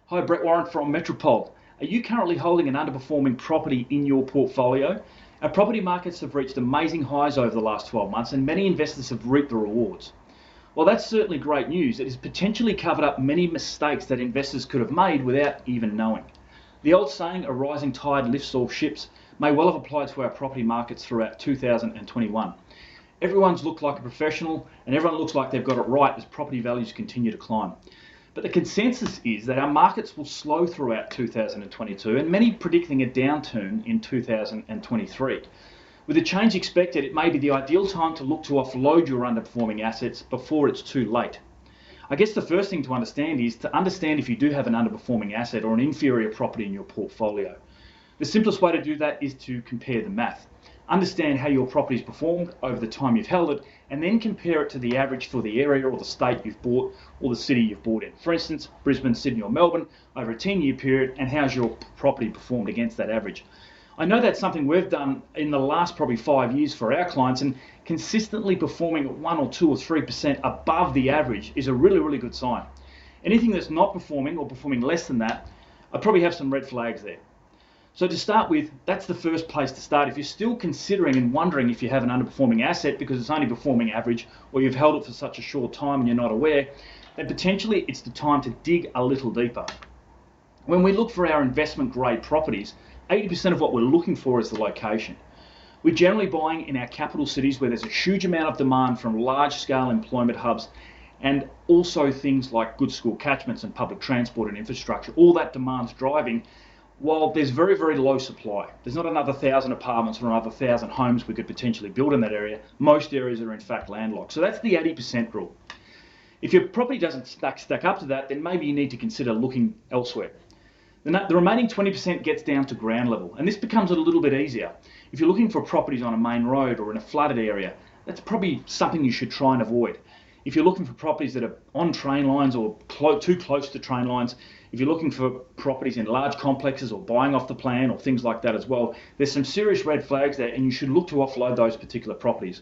Hi, Brett Warren from Metropole. Are you currently holding an underperforming property in your portfolio? Our property markets have reached amazing highs over the last 12 months and many investors have reaped the rewards. While that's certainly great news, it has potentially covered up many mistakes that investors could have made without even knowing. The old saying, a rising tide lifts all ships, may well have applied to our property markets throughout 2021. Everyone's looked like a professional and everyone looks like they've got it right as property values continue to climb. But the consensus is that our markets will slow throughout 2022 and many predicting a downturn in 2023. With a change expected, it may be the ideal time to look to offload your underperforming assets before it's too late. I guess the first thing to understand is to understand if you do have an underperforming asset or an inferior property in your portfolio. The simplest way to do that is to compare the math. Understand how your property's performed over the time you've held it, and then compare it to the average for the area or the state you've bought or the city you've bought in. For instance, Brisbane, Sydney or Melbourne over a 10-year period, and how's your property performed against that average. I know that's something we've done in the last probably 5 years for our clients, and consistently performing at 1 or 2 or 3% above the average is a really good sign. Anything that's not performing or performing less than that, I probably have some red flags there. So to start with, that's the first place to start. If you're still considering and wondering if you have an underperforming asset because it's only performing average, or you've held it for such a short time and you're not aware, then potentially it's the time to dig a little deeper. When we look for our investment grade properties, 80% of what we're looking for is the location. We're generally buying in our capital cities where there's a huge amount of demand from large scale employment hubs, and also things like good school catchments and public transport and infrastructure. All that demand's driving while there's very low supply. There's not another 1,000 apartments or another 1,000 homes we could potentially build in that area. Most areas are in fact landlocked. So that's the 80% rule. If your property doesn't stack up to that, then maybe you need to consider looking elsewhere. The remaining 20% gets down to ground level, and this becomes a little bit easier. If you're looking for properties on a main road or in a flooded area, that's probably something you should try and avoid. If you're looking for properties that are on train lines or too close to train lines, if you're looking for properties in large complexes or buying off the plan or things like that as well, there's some serious red flags there, and you should look to offload those particular properties.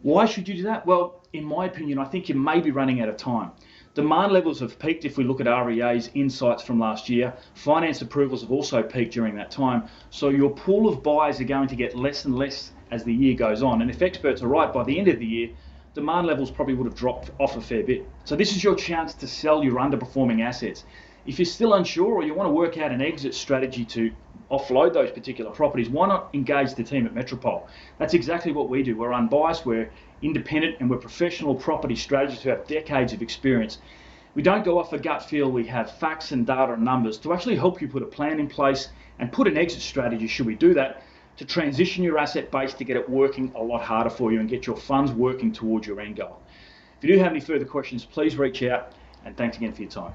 Why should you do that? Well, in my opinion, I think you may be running out of time. Demand levels have peaked if we look at REA's insights from last year. Finance approvals have also peaked during that time. So your pool of buyers are going to get less and less as the year goes on. And if experts are right, by the end of the year, demand levels probably would have dropped off a fair bit. So this is your chance to sell your underperforming assets. If you're still unsure or you want to work out an exit strategy to offload those particular properties, why not engage the team at Metropole? That's exactly what we do. We're unbiased, we're independent, and we're professional property strategists who have decades of experience. We don't go off a gut feel. We have facts and data and numbers to actually help you put a plan in place and put an exit strategy, should we do that, to transition your asset base to get it working a lot harder for you and get your funds working towards your end goal. If you do have any further questions, please reach out, and thanks again for your time.